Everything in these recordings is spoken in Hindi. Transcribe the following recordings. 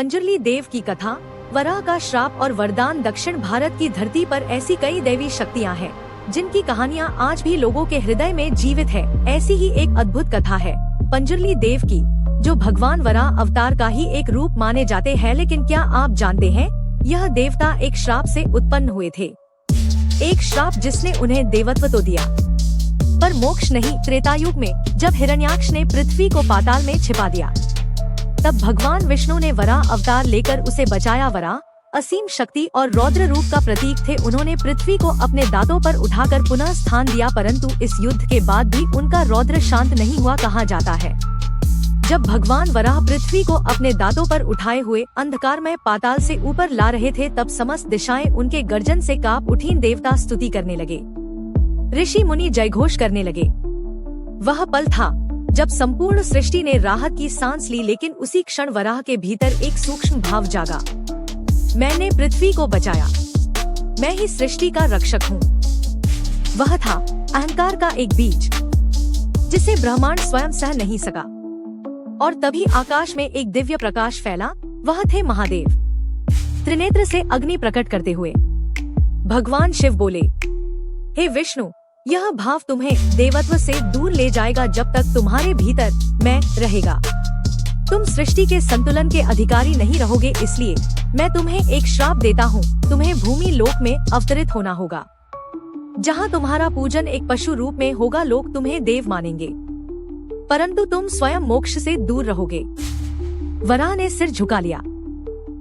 पंजरली देव की कथा, वराह का श्राप और वरदान। दक्षिण भारत की धरती पर ऐसी कई दैवी शक्तियाँ हैं जिनकी कहानियाँ आज भी लोगों के हृदय में जीवित है। ऐसी ही एक अद्भुत कथा है पंजरली देव की, जो भगवान वराह अवतार का ही एक रूप माने जाते हैं। लेकिन क्या आप जानते हैं, यह देवता एक श्राप से उत्पन्न हुए थे। एक श्राप जिसने उन्हें देवत्व तो दिया पर मोक्ष नहीं। त्रेता युग में जब हिरण्याक्ष ने पृथ्वी को पाताल में छिपा दिया, तब भगवान विष्णु ने वराह अवतार लेकर उसे बचाया। वराह असीम शक्ति और रौद्र रूप का प्रतीक थे। उन्होंने पृथ्वी को अपने दांतों पर उठाकर पुनः स्थान दिया, परंतु इस युद्ध के बाद भी उनका रौद्र शांत नहीं हुआ। कहा जाता है जब भगवान वराह पृथ्वी को अपने दांतों पर उठाए हुए अंधकारमय पाताल से ऊपर ला रहे थे, तब समस्त दिशाएं उनके गर्जन से कांप उठी। देवता स्तुति करने लगे, ऋषि मुनि जयघोष करने लगे। वह पल था जब संपूर्ण सृष्टि ने राहत की सांस ली। लेकिन उसी क्षण वराह के भीतर एक सूक्ष्म भाव जागा, मैंने पृथ्वी को बचाया, मैं ही सृष्टि का रक्षक हूँ। वह था अहंकार का एक बीज जिसे ब्रह्मांड स्वयं सह नहीं सका। और तभी आकाश में एक दिव्य प्रकाश फैला। वह थे महादेव, त्रिनेत्र से अग्नि प्रकट करते हुए। भगवान शिव बोले, हे विष्णु, यह भाव तुम्हें देवत्व से दूर ले जाएगा जब तक तुम्हारे भीतर मैं रहेगा। तुम सृष्टि के संतुलन के अधिकारी नहीं रहोगे, इसलिए मैं तुम्हें एक श्राप देता हूँ। तुम्हें भूमि लोक में अवतरित होना होगा, जहाँ तुम्हारा पूजन एक पशु रूप में होगा। लोग तुम्हें देव मानेंगे, परंतु तुम स्वयं मोक्ष से दूर रहोगे। वराह ने सिर झुका लिया।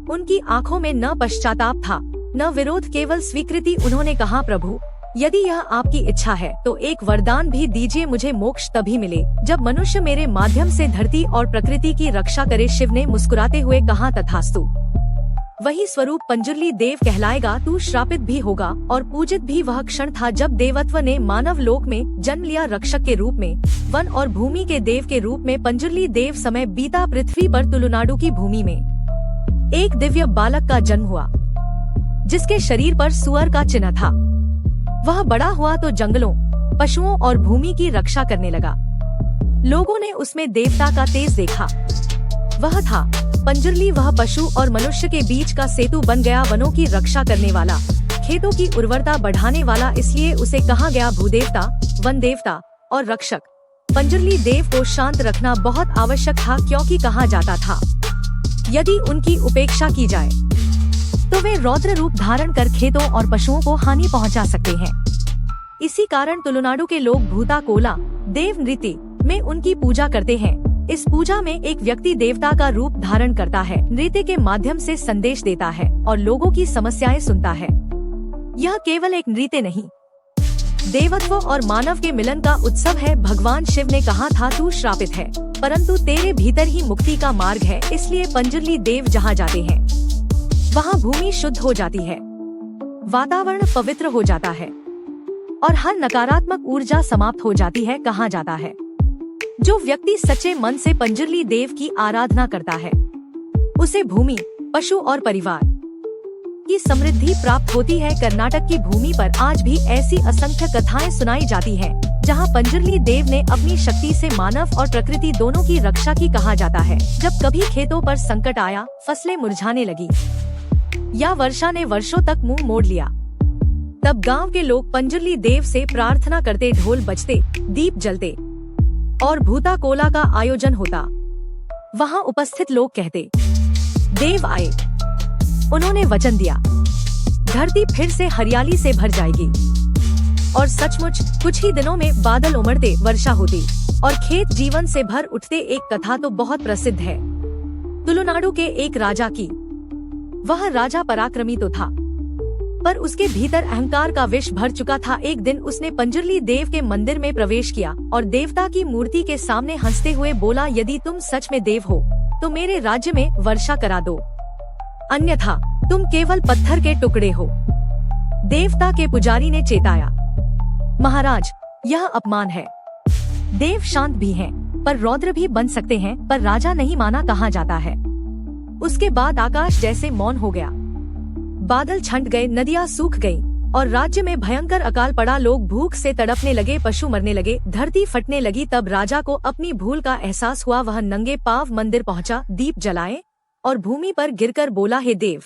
उनकी आंखों में न पश्चाताप था न विरोध, केवल स्वीकृति। उन्होंने कहा, प्रभु, यदि यह आपकी इच्छा है तो एक वरदान भी दीजिए। मुझे मोक्ष तभी मिले जब मनुष्य मेरे माध्यम से धरती और प्रकृति की रक्षा करे। शिव ने मुस्कुराते हुए कहा, तथास्तु। वही स्वरूप पंजरली देव कहलाएगा। तू श्रापित भी होगा और पूजित भी। वह क्षण था जब देवत्व ने मानव लोक में जन्म लिया, रक्षक के रूप में, वन और भूमि के देव के रूप में। पंजरली देव समय बीता पृथ्वी पर। तुलुनाडु की भूमि में एक दिव्य बालक का जन्म हुआ, जिसके शरीर पर सुअर का चिन्ह था। वह बड़ा हुआ तो जंगलों, पशुओं और भूमि की रक्षा करने लगा। लोगों ने उसमें देवता का तेज देखा। वह था पंजरली। वह पशु और मनुष्य के बीच का सेतु बन गया, वनों की रक्षा करने वाला, खेतों की उर्वरता बढ़ाने वाला। इसलिए उसे कहा गया भूदेवता, वन देवता और रक्षक। पंजरली देव को शांत रखना बहुत आवश्यक था, क्योंकि कहा जाता था यदि उनकी उपेक्षा की जाए तो वे रौद्र रूप धारण कर खेतों और पशुओं को हानि पहुंचा सकते हैं। इसी कारण तुलुनाडु के लोग भूता कोला देव नृत्य में उनकी पूजा करते हैं। इस पूजा में एक व्यक्ति देवता का रूप धारण करता है, नृत्य के माध्यम से संदेश देता है और लोगों की समस्याएं सुनता है। यह केवल एक नृत्य नहीं, देवत्व और मानव के मिलन का उत्सव है। भगवान शिव ने कहा था, तू श्रापित है, परंतु तेरे भीतर ही मुक्ति का मार्ग है। इसलिए पंजरली देव जहाँ जाते हैं वहाँ भूमि शुद्ध हो जाती है, वातावरण पवित्र हो जाता है और हर नकारात्मक ऊर्जा समाप्त हो जाती है। कहा जाता है जो व्यक्ति सच्चे मन से पंजरली देव की आराधना करता है, उसे भूमि, पशु और परिवार की समृद्धि प्राप्त होती है। कर्नाटक की भूमि पर आज भी ऐसी असंख्य कथाएं सुनाई जाती हैं, जहां पंजरली देव ने अपनी शक्ति से मानव और प्रकृति दोनों की रक्षा की। कहा जाता है जब कभी खेतों पर संकट आया, फसलें मुरझाने लगी या वर्षा ने वर्षों तक मुंह मोड़ लिया, तब गांव के लोग पंजरली देव से प्रार्थना करते। ढोल बजते, दीप जलते और भूता कोला का आयोजन होता। वहां उपस्थित लोग कहते, देव आए, उन्होंने वचन दिया, धरती फिर से हरियाली से भर जाएगी। और सचमुच कुछ ही दिनों में बादल उमड़ते, वर्षा होती और खेत जीवन से भर उठते। एक कथा तो बहुत प्रसिद्ध है तुलुनाडु के एक राजा की। वह राजा पराक्रमी तो था, पर उसके भीतर अहंकार का विष भर चुका था। एक दिन उसने पंजरली देव के मंदिर में प्रवेश किया और देवता की मूर्ति के सामने हंसते हुए बोला, यदि तुम सच में देव हो तो मेरे राज्य में वर्षा करा दो, अन्यथा तुम केवल पत्थर के टुकड़े हो। देवता के पुजारी ने चेताया, महाराज, यह अपमान है। देव शांत भी हैं, पर रौद्र भी बन सकते हैं। पर राजा नहीं माना। कहा जाता है उसके बाद आकाश जैसे मौन हो गया, बादल छंट गए, नदियाँ सूख गईं और राज्य में भयंकर अकाल पड़ा। लोग भूख से तड़पने लगे, पशु मरने लगे, धरती फटने लगी। तब राजा को अपनी भूल का एहसास हुआ। वह नंगे पांव मंदिर पहुंचा, दीप जलाए और भूमि पर गिरकर बोला, हे देव,